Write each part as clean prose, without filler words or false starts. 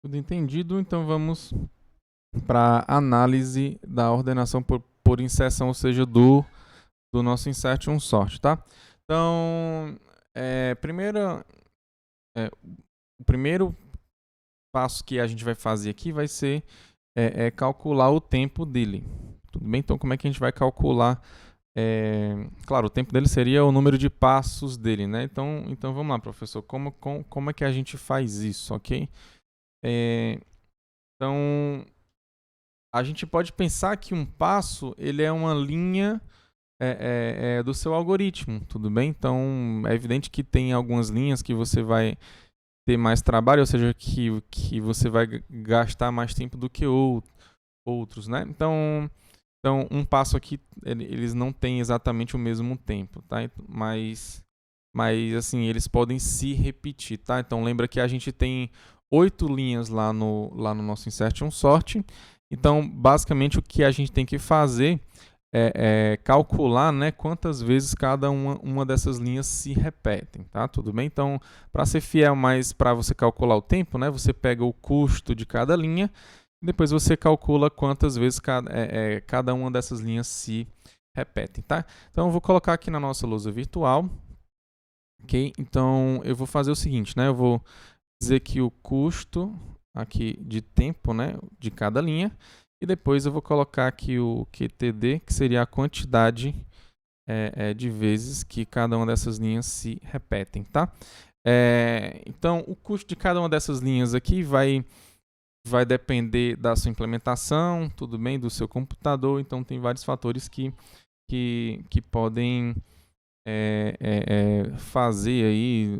Tudo entendido? Então vamos para a análise da ordenação por inserção, ou seja, do nosso insert sort, tá? Então, o primeiro passo que a gente vai fazer aqui vai ser calcular o tempo dele. Tudo bem? Então, como é que a gente vai calcular? Claro, o tempo dele seria o número de passos dele, né? Então vamos lá, professor. Como é que a gente faz isso, ok? Então, a gente pode pensar que um passo ele é uma linha do seu algoritmo, tudo bem? Então, é evidente que tem algumas linhas que você vai ter mais trabalho, ou seja, que você vai gastar mais tempo do que outros, né? Então, um passo aqui, eles não têm exatamente o mesmo tempo, tá? Mas assim, eles podem se repetir, tá? Então, lembra que a gente tem 8 linhas lá no nosso insert sort. Então, basicamente, o que a gente tem que fazer é calcular, né, quantas vezes cada uma dessas linhas se repetem, tá? Tudo bem? Então, para ser fiel, mas para você calcular o tempo, né, você pega o custo de cada linha e depois você calcula quantas vezes cada uma dessas linhas se repetem, tá? Então, eu vou colocar aqui na nossa lousa virtual, ok? Então, eu vou fazer o seguinte, né? Eu vou dizer que o custo aqui de tempo, né, de cada linha, e depois eu vou colocar aqui o QTD, que seria a quantidade de vezes que cada uma dessas linhas se repetem, tá? Então, o custo de cada uma dessas linhas aqui vai depender da sua implementação, tudo bem, do seu computador, então tem vários fatores que podem fazer aí,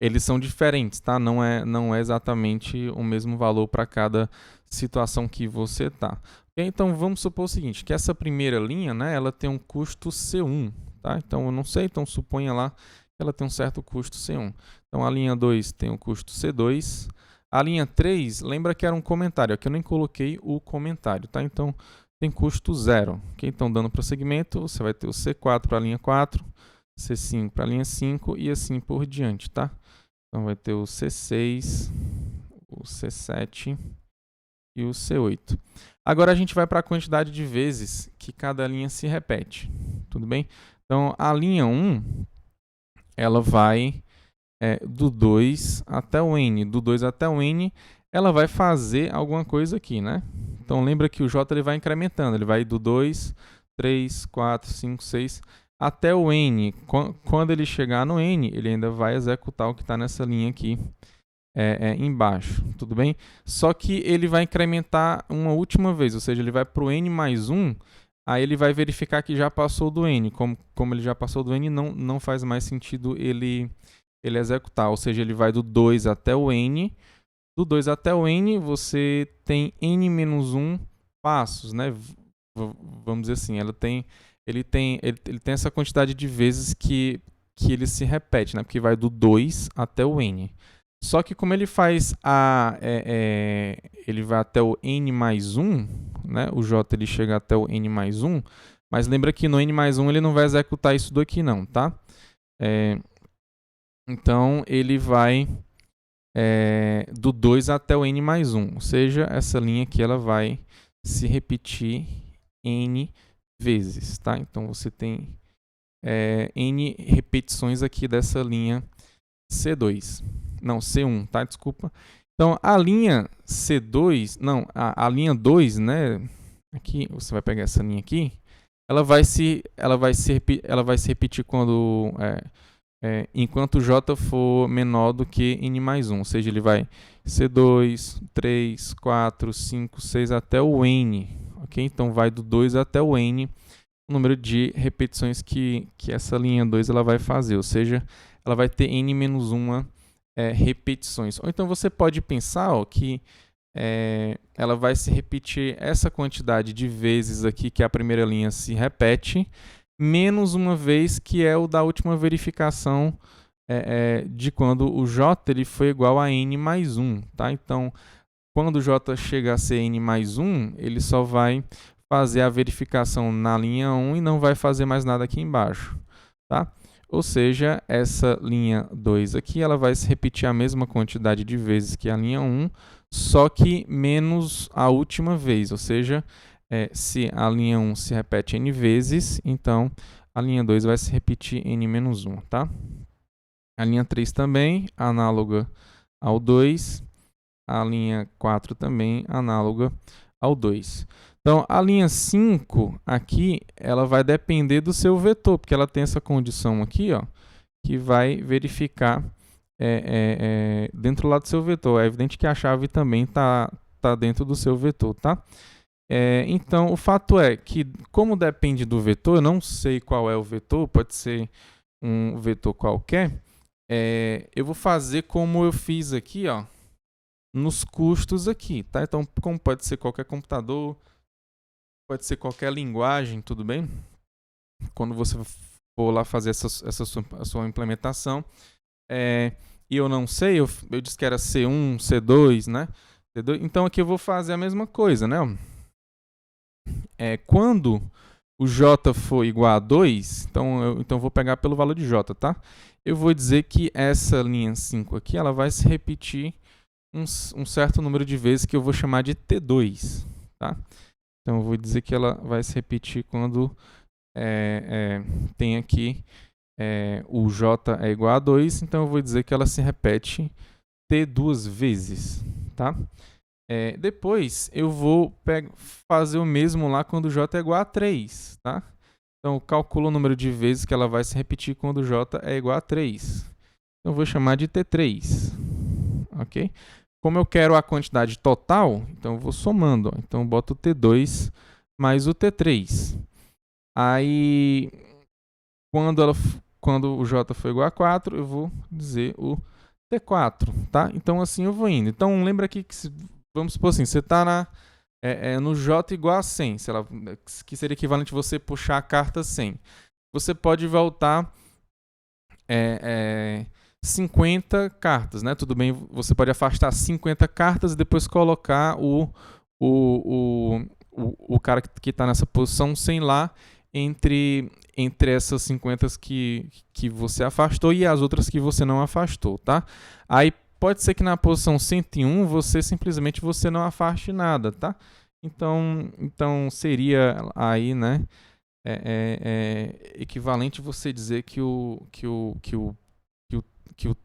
eles são diferentes, tá? Não é exatamente o mesmo valor para cada situação que você está. Okay? Então vamos supor o seguinte, que essa primeira linha, né, ela tem um custo C1, tá? Então eu não sei, então suponha lá que ela tem um certo custo C1. Então a linha 2 tem um custo C2. A linha 3, lembra que era um comentário, aqui eu nem coloquei o comentário, tá? Então tem custo 0. Okay? Então dando prosseguimento, você vai ter o C4 para a linha 4, C5 para a linha 5 e assim por diante, tá? Então vai ter o C6, o C7 e o C8. Agora a gente vai para a quantidade de vezes que cada linha se repete, tudo bem? Então a linha 1, ela vai do 2 até o N. Do 2 até o N, ela vai fazer alguma coisa aqui, né? Então lembra que o J ele vai incrementando, ele vai do 2, 3, 4, 5, 6 até o N. Quando ele chegar no N, ele ainda vai executar o que está nessa linha aqui embaixo, tudo bem? Só que ele vai incrementar uma última vez, ou seja, ele vai para o N mais 1, aí ele vai verificar que já passou do N. Como ele já passou do N, não faz mais sentido ele executar, ou seja, ele vai do 2 até o N. Do 2 até o N, você tem N-1 passos, né? Vamos dizer assim, ele tem essa quantidade de vezes que ele se repete, né? Porque vai do 2 até o N. Só que como ele faz ele vai até o N mais 1, né? O J ele chega até o N mais 1, mas lembra que no N mais 1 ele não vai executar isso daqui não, tá? Então ele vai do 2 até o N mais 1, ou seja, essa linha aqui ela vai se repetir N vezes, tá? Então você tem N repetições aqui dessa linha C2. Não, C1, tá? Desculpa. Então a linha C2, não, a linha 2, né? Aqui, você vai pegar essa linha aqui, ela vai se repetir quando enquanto J for menor do que N mais 1, ou seja, ele vai C2, 3, 4, 5, 6 até o N, ok? Então vai do 2 até o N, o número de repetições que essa linha 2 ela vai fazer, ou seja, ela vai ter N menos 1 repetições. Ou então você pode pensar que ela vai se repetir essa quantidade de vezes aqui que a primeira linha se repete, menos uma vez que é o da última verificação de quando o J ele foi igual a N mais 1. Tá? Então, quando o J chega a ser N mais 1, ele só vai fazer a verificação na linha 1 e não vai fazer mais nada aqui embaixo. Tá? Ou seja, essa linha 2 aqui, ela vai se repetir a mesma quantidade de vezes que a linha 1, só que menos a última vez. Ou seja, se a linha 1 se repete n vezes, então a linha 2 vai se repetir n-1, tá? A linha 3 também, análoga ao 2. A linha 4 também, análoga ao 2. Então, a linha 5 aqui, ela vai depender do seu vetor, porque ela tem essa condição aqui, ó, que vai verificar dentro lá do seu vetor. É evidente que a chave também está dentro do seu vetor, tá? Então, o fato é que, como depende do vetor, eu não sei qual é o vetor, pode ser um vetor qualquer, eu vou fazer como eu fiz aqui, ó, nos custos aqui, tá? Então, como pode ser qualquer computador, pode ser qualquer linguagem, tudo bem? Quando você for lá fazer a sua implementação, e eu não sei, eu disse que era C1, C2, né? C2, então aqui eu vou fazer a mesma coisa, né? Quando o J for igual a 2, então eu vou pegar pelo valor de J, tá? Eu vou dizer que essa linha 5 aqui, ela vai se repetir um certo número de vezes que eu vou chamar de T2, tá? Então, eu vou dizer que ela vai se repetir quando tem aqui o J é igual a 2, então eu vou dizer que ela se repete T duas vezes, tá? Depois, eu vou fazer o mesmo lá quando o J é igual a 3, tá? Então, eu calculo o número de vezes que ela vai se repetir quando o J é igual a 3. Então, eu vou chamar de T3, ok? Como eu quero a quantidade total, então eu vou somando. Ó. Então eu boto o T2 mais o T3. Aí, quando o J for igual a 4, eu vou dizer o T4, tá? Então assim eu vou indo. Então lembra aqui que, vamos supor assim, você está no J igual a 100, sei lá, que seria equivalente a você puxar a carta 100. Você pode voltar 50 cartas, né? Tudo bem, você pode afastar 50 cartas e depois colocar o cara que está nessa posição 100 lá entre essas 50 que você afastou e as outras que você não afastou, tá? Aí pode ser que na posição 101 simplesmente você não afaste nada, tá? Então seria aí, né? Equivalente você dizer que o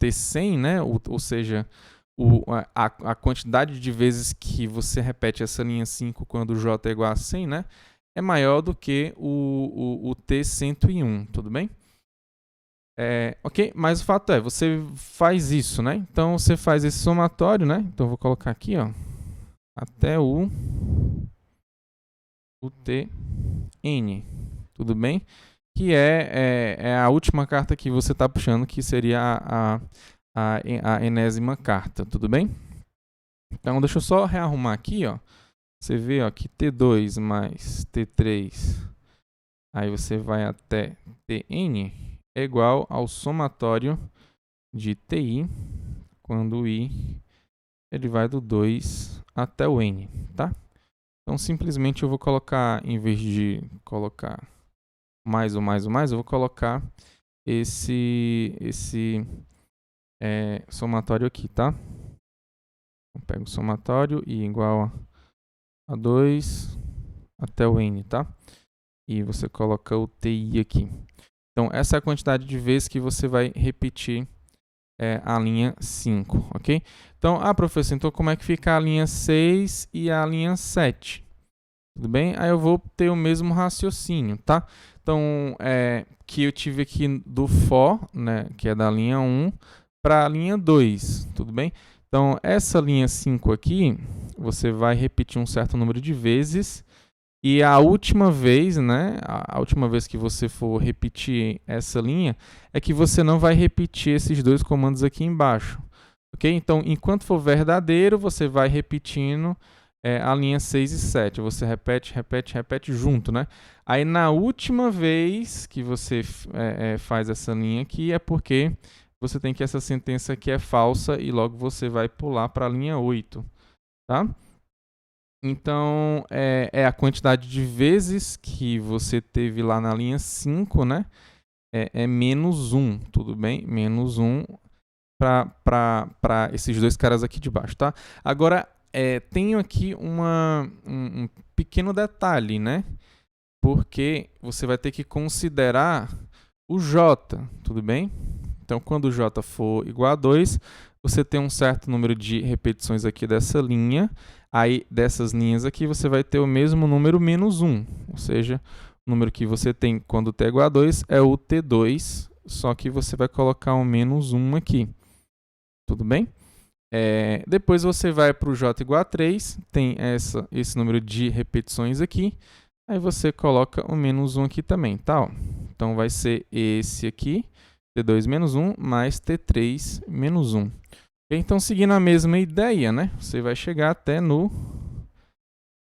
T100, né? Ou seja, a quantidade de vezes que você repete essa linha 5 quando o J é igual a 100, né? É maior do que o T101, tudo bem? Ok, mas o fato é, você faz isso, né? Então, você faz esse somatório, né? Então, eu vou colocar aqui, ó, até o Tn, tudo bem? Que é a última carta que você está puxando, que seria a enésima carta, tudo bem? Então, deixa eu só rearrumar aqui, ó. Você vê ó, que T2 mais T3, aí você vai até Tn, é igual ao somatório de Ti, quando o I ele vai do 2 até o N, tá? Então, simplesmente eu vou colocar, em vez de colocar mais ou mais ou mais, eu vou colocar esse somatório aqui, tá? Eu pego o somatório I igual a 2 até o N, tá? E você coloca o TI aqui. Então, essa é a quantidade de vezes que você vai repetir a linha 5, ok? Então, professor, então como é que fica a linha 6 e a linha 7? Tudo bem? Aí eu vou ter o mesmo raciocínio, tá? Então, que eu tive aqui do for, né, que é da linha 1, para a linha 2, tudo bem? Então, essa linha 5 aqui, você vai repetir um certo número de vezes, e a última vez, né, a última vez que você for repetir essa linha, é que você não vai repetir esses dois comandos aqui embaixo, ok? Então, enquanto for verdadeiro, você vai repetindo a linha 6 e 7. Você repete, repete, repete junto, né? Aí, na última vez que você faz essa linha aqui, é porque você tem que essa sentença aqui é falsa e logo você vai pular para a linha 8, tá? Então, é a quantidade de vezes que você teve lá na linha 5, né? é menos 1, tudo bem? Menos 1 para esses dois caras aqui de baixo, tá? Agora, tenho aqui um pequeno detalhe, né? Porque você vai ter que considerar o J, tudo bem? Então, quando o J for igual a 2, você tem um certo número de repetições aqui dessa linha. Aí, dessas linhas aqui, você vai ter o mesmo número menos 1. Ou seja, o número que você tem quando t é igual a 2 é o T2, só que você vai colocar um menos 1 aqui. Tudo bem? Depois você vai para o J igual a 3, tem esse número de repetições aqui. Aí você coloca o menos 1 aqui também, tá? Ó. Então, vai ser esse aqui, T2 menos 1, mais T3 menos 1. Então, seguindo a mesma ideia, né? Você vai chegar até no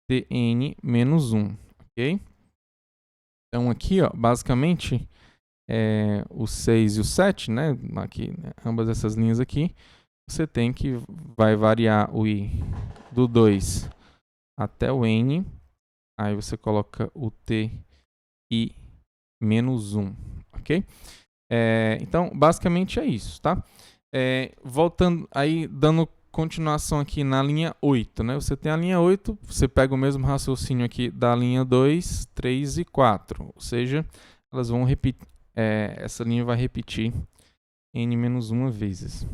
Tn menos 1, ok? Então, aqui, ó, basicamente, o 6 e o 7, né? Aqui, ambas essas linhas aqui, você tem que vai variar o i do 2 até o n. Aí você coloca o t i menos 1, ok? Então, basicamente é isso, tá? Voltando aí, dando continuação aqui na linha 8, né? Você tem a linha 8, você pega o mesmo raciocínio aqui da linha 2, 3 e 4. Ou seja, elas vão repetir, essa linha vai repetir n menos 1 vezes.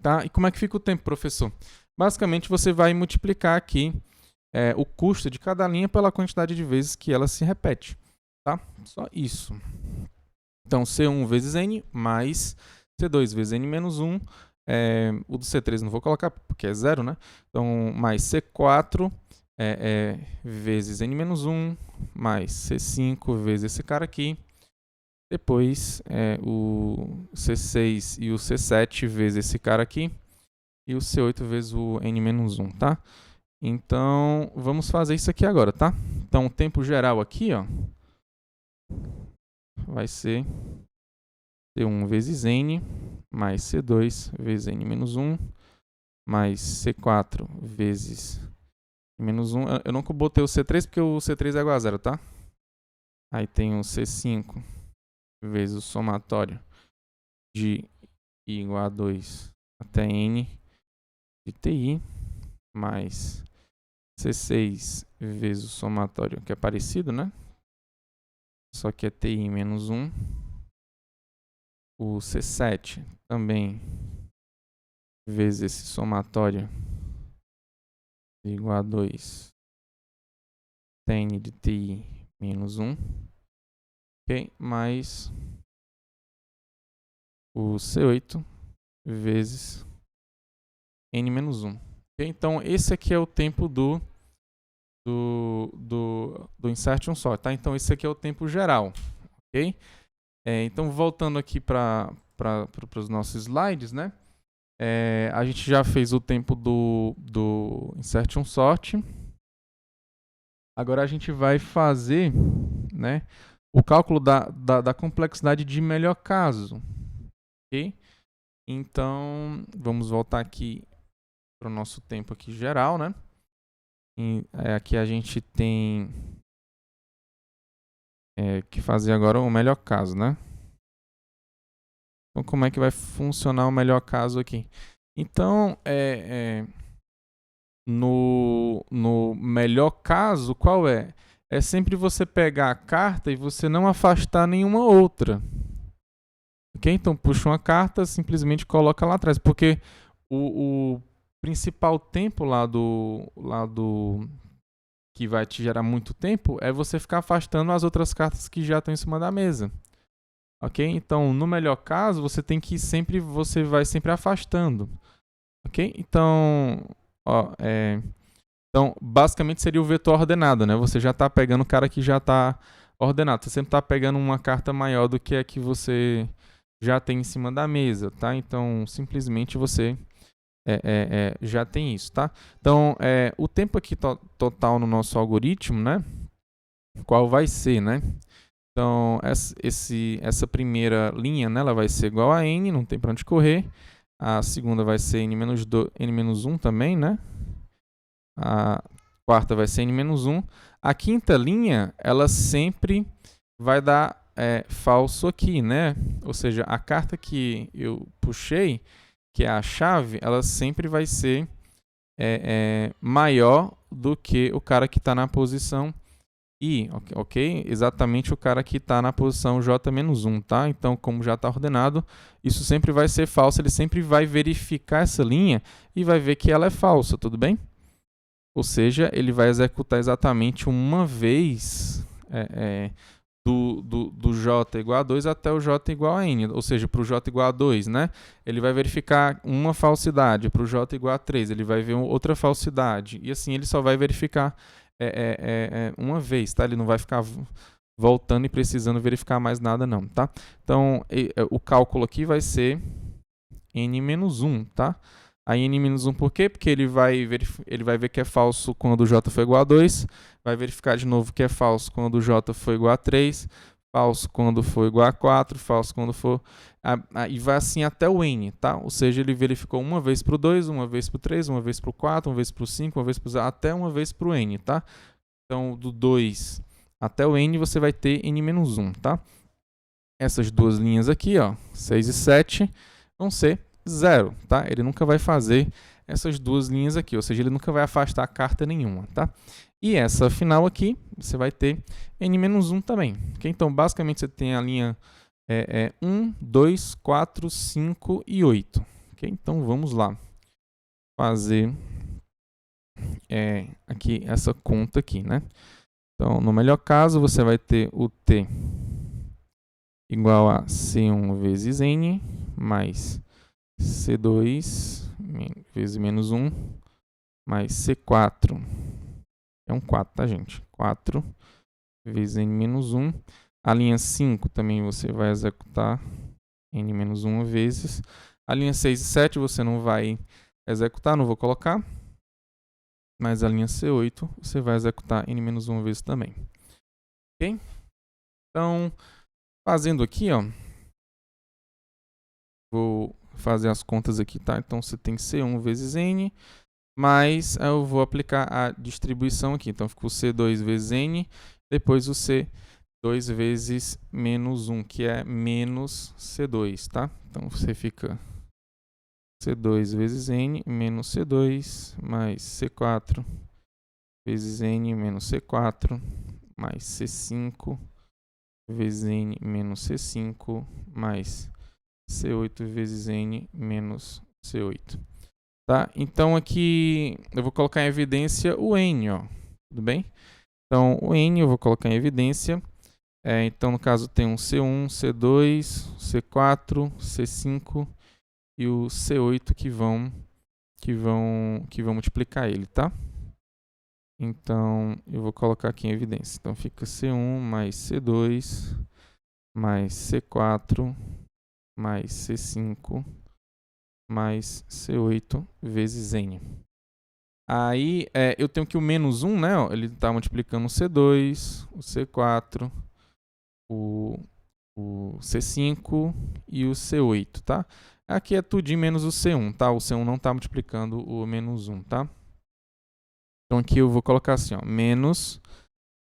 Tá? E como é que fica o tempo, professor? Basicamente, você vai multiplicar aqui o custo de cada linha pela quantidade de vezes que ela se repete. Tá? Só isso. Então, C1 vezes N mais C2 vezes N menos 1. O do C3 não vou colocar porque é 0, né? Então, mais C4 vezes N menos 1 mais C5 vezes esse cara aqui. Depois, o C6 e o C7 vezes esse cara aqui. E o C8 vezes o N menos 1, tá? Então, vamos fazer isso aqui agora, tá? Então, o tempo geral aqui, ó, vai ser C1 vezes N, mais C2 vezes N menos 1, mais C4 vezes N menos 1. Eu não botei o C3 porque o C3 é igual a 0, tá? Aí tem o C5 vezes o somatório de I igual a 2 até N de TI, mais C6 vezes o somatório, que é parecido, né? Só que é TI menos 1. O C7 também vezes esse somatório igual a 2 Tn de TI menos 1. Ok? Mais o C8 vezes N menos 1. Okay? Então, esse aqui é o tempo do insertion sort, tá? Então, esse aqui é o tempo geral, ok? Então, voltando aqui para os nossos slides, né? A gente já fez o tempo do insertion sort. Agora a gente vai fazer, né, o cálculo da complexidade de melhor caso, ok? Então, vamos voltar aqui para o nosso tempo aqui geral, né? Aqui a gente tem que fazer agora o melhor caso, né? Então, como é que vai funcionar o melhor caso aqui? Então, no melhor caso, qual é? É sempre você pegar a carta e você não afastar nenhuma outra. Ok? Então, puxa uma carta, simplesmente coloca lá atrás. Porque o principal tempo lá do que vai te gerar muito tempo é você ficar afastando as outras cartas que já estão em cima da mesa. Ok? Então, no melhor caso, você vai sempre afastando. Ok? Então, então, basicamente seria o vetor ordenado, né? Você já está pegando o cara que já está ordenado. Você sempre está pegando uma carta maior do que a que você já tem em cima da mesa, tá? Então, simplesmente você já tem isso, tá? Então, o tempo aqui total no nosso algoritmo, né? Qual vai ser, né? Então, essa primeira linha, né, ela vai ser igual a n, não tem para onde correr. A segunda vai ser n-1 também, né? A quarta vai ser n-1. A quinta linha, ela sempre vai dar falso aqui, né? Ou seja, a carta que eu puxei, que é a chave, ela sempre vai ser maior do que o cara que está na posição I, ok? Exatamente o cara que está na posição J-1, tá? Então, como já está ordenado, isso sempre vai ser falso, ele sempre vai verificar essa linha e vai ver que ela é falsa, tudo bem? Ou seja, ele vai executar exatamente uma vez do J igual a 2 até o J igual a N, ou seja, para o J igual a 2, né? Ele vai verificar uma falsidade, para o J igual a 3, ele vai ver outra falsidade, e assim ele só vai verificar uma vez, tá? Ele não vai ficar voltando e precisando verificar mais nada não, tá? Então, o cálculo aqui vai ser N-1, tá? Aí N-1 por quê? Porque ele vai ver que é falso quando o J for igual a 2, vai verificar de novo que é falso quando o J for igual a 3, falso quando for igual a 4, falso quando for... e vai assim até o N, tá? Ou seja, ele verificou uma vez para o 2, uma vez para o 3, uma vez para o 4, uma vez para o 5, uma vez para o 0, até uma vez para o N, tá? Então, do 2 até o N, você vai ter N-1, tá? Essas duas linhas aqui, ó, 6 e 7, vão ser 0, tá? Ele nunca vai fazer essas duas linhas aqui, ou seja, ele nunca vai afastar carta nenhuma, tá? E essa final aqui, você vai ter N-1 também, ok? Então, basicamente, você tem a linha 1, 2, 4, 5 e 8, ok? Então, vamos lá fazer aqui essa conta aqui, né? Então, no melhor caso, você vai ter o T igual a C1 vezes N, mais C2 vezes menos 1, mais C4. É um 4, tá, gente? 4 vezes N menos 1. A linha 5 também você vai executar N menos 1 vezes. A linha 6 e 7 você não vai executar, não vou colocar. Mas a linha C8 você vai executar N menos 1 vezes também. Ok? Então, fazendo aqui, ó, vou fazer as contas aqui, tá? Então, você tem C1 vezes N, mas eu vou aplicar a distribuição aqui. Então, ficou C2 vezes N, depois o C2 vezes menos 1, que é menos C2, tá? Então, você fica C2 vezes N menos C2 mais C4 vezes N menos C4 mais C5 vezes N menos C5 mais C8 vezes N menos C8. Tá? Então, aqui eu vou colocar em evidência o N, ó. Tudo bem? Então, o N eu vou colocar em evidência. Então, no caso, tem um C1, C2, C4, C5 e o C8 que vão multiplicar ele, tá? Então, eu vou colocar aqui em evidência. Então, fica C1 mais C2 mais C4 mais C5 mais C8 vezes N. Aí, eu tenho que o menos 1, né? Ó, ele está multiplicando o C2, o C4, o C5 e o C8, tá? Aqui é tudinho menos o C1, tá? O C1 não está multiplicando o menos 1, tá? Então, aqui eu vou colocar assim, ó, menos,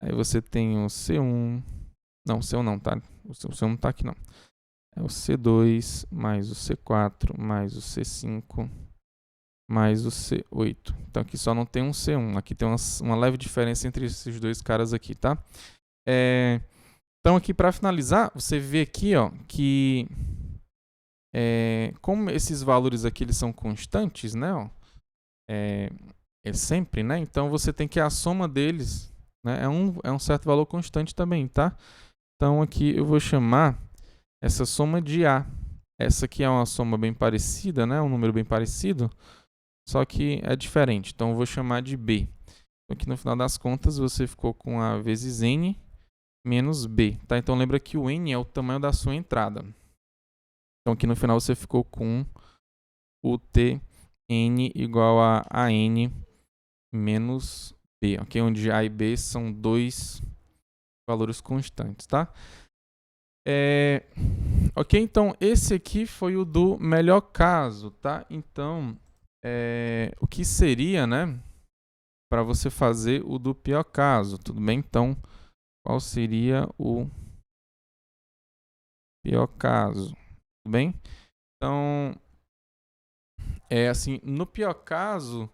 aí você tem o C1, não, o C1 não, tá? O C1 não está aqui, não. É o C2 mais o C4 mais o C5 mais o C8. Então, aqui só não tem um C1, aqui tem uma leve diferença entre esses dois caras aqui, tá? Então, aqui para finalizar, você vê aqui, ó, que como esses valores aqui eles são constantes, né? Ó, sempre, né? Então, você tem que a soma deles, né, é um certo valor constante também, tá? Então, aqui eu vou chamar essa soma de A. Essa aqui é uma soma bem parecida, né? Um número bem parecido, só que é diferente. Então, eu vou chamar de B. Então, aqui no final das contas, você ficou com A vezes N menos B, tá? Então, lembra que o N é o tamanho da sua entrada. Então, aqui no final, você ficou com o Tn igual a N menos B, ok? Onde A e B são dois valores constantes, tá? Ok, então esse aqui foi o do melhor caso, tá? Então, o que seria, né, para você fazer o do pior caso, tudo bem? Então, qual seria o Pior caso, tudo bem? Então, assim, no pior caso,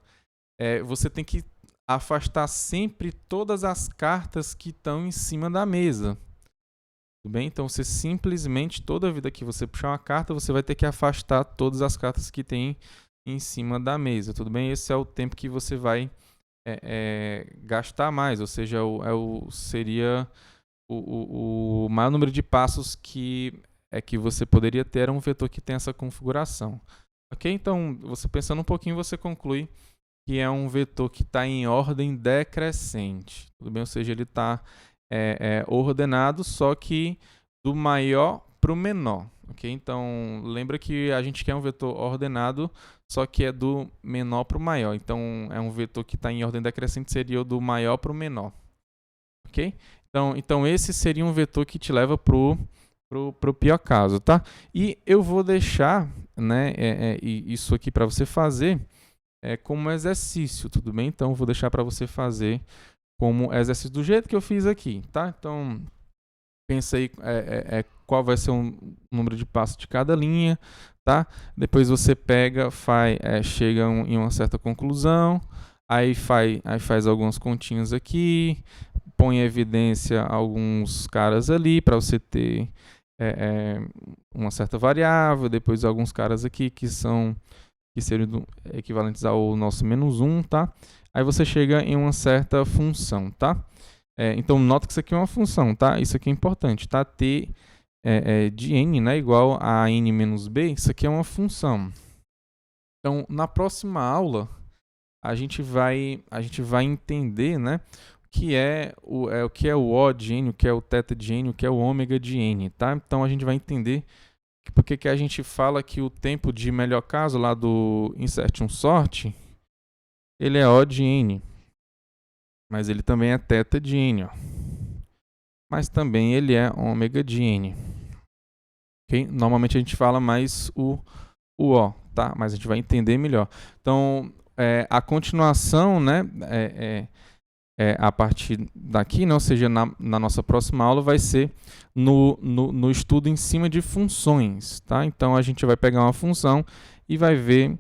você tem que afastar sempre todas as cartas que estão em cima da mesa. Tudo bem? Então, você simplesmente, toda vida que você puxar uma carta, você vai ter que afastar todas as cartas que tem em cima da mesa. Tudo bem? Esse é o tempo que você vai gastar mais, ou seja, seria o maior número de passos que você poderia ter um vetor que tem essa configuração. Ok? Então, você pensando um pouquinho, você conclui que é um vetor que está em ordem decrescente. Tudo bem? Ou seja, ele está ordenado, só que do maior para o menor. Okay? Então, lembra que a gente quer um vetor ordenado, só que é do menor para o maior. Então, é um vetor que está em ordem decrescente, seria o do maior para o menor. Ok? Então, esse seria um vetor que te leva para o pior caso. Tá? E eu vou deixar, né, isso aqui para você fazer como exercício, tudo bem? Então, eu vou deixar para você fazer como exercício do jeito que eu fiz aqui, tá? Então, pensa aí qual vai ser o número de passos de cada linha, tá? Depois você pega, chega em uma certa conclusão, aí faz algumas continhas aqui, põe em evidência alguns caras ali para você ter uma certa variável, depois alguns caras aqui que seriam equivalentes ao nosso -1, tá? Aí você chega em uma certa função, tá? Então, nota que isso aqui é uma função, tá? Isso aqui é importante, tá? T de n, né, igual a n menos b, isso aqui é uma função. Então, na próxima aula, a gente vai entender, né, o que é o O de n, o que é o θ de n, o que é o ômega de n, tá? Então, a gente vai entender porque que a gente fala que o tempo de melhor caso lá do Insertion Sort, ele é O de n, mas ele também é θ de n, ó. Mas também ele é ômega de n. Okay? Normalmente a gente fala mais o O, tá? Mas a gente vai entender melhor. Então, a continuação, né, a partir daqui, né, ou seja, na nossa próxima aula, vai ser no estudo em cima de funções, tá? Então, a gente vai pegar uma função e vai ver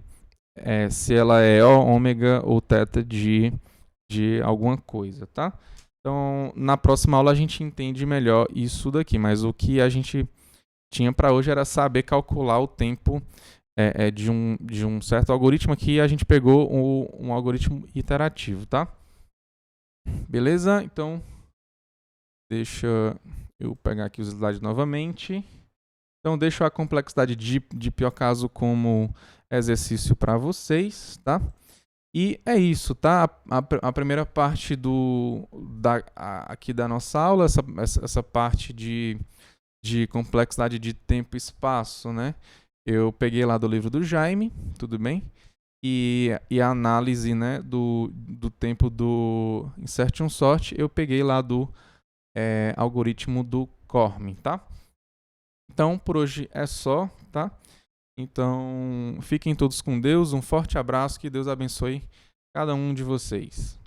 se ela é O, ômega ou θ de alguma coisa, tá? Então, na próxima aula a gente entende melhor isso daqui, mas o que a gente tinha para hoje era saber calcular o tempo de um certo algoritmo. Aqui a gente pegou um algoritmo iterativo, tá? Beleza? Então, deixa eu pegar aqui os slides novamente. Então, deixo a complexidade de pior caso como exercício para vocês, tá? E é isso, tá? A primeira parte aqui da nossa aula, essa parte de complexidade de tempo e espaço, né? Eu peguei lá do livro do Jaime, tudo bem? E a análise, né, do tempo do Insertion Sort, eu peguei lá do algoritmo do Cormen, tá? Então, por hoje é só, tá? Então, fiquem todos com Deus, um forte abraço, que Deus abençoe cada um de vocês.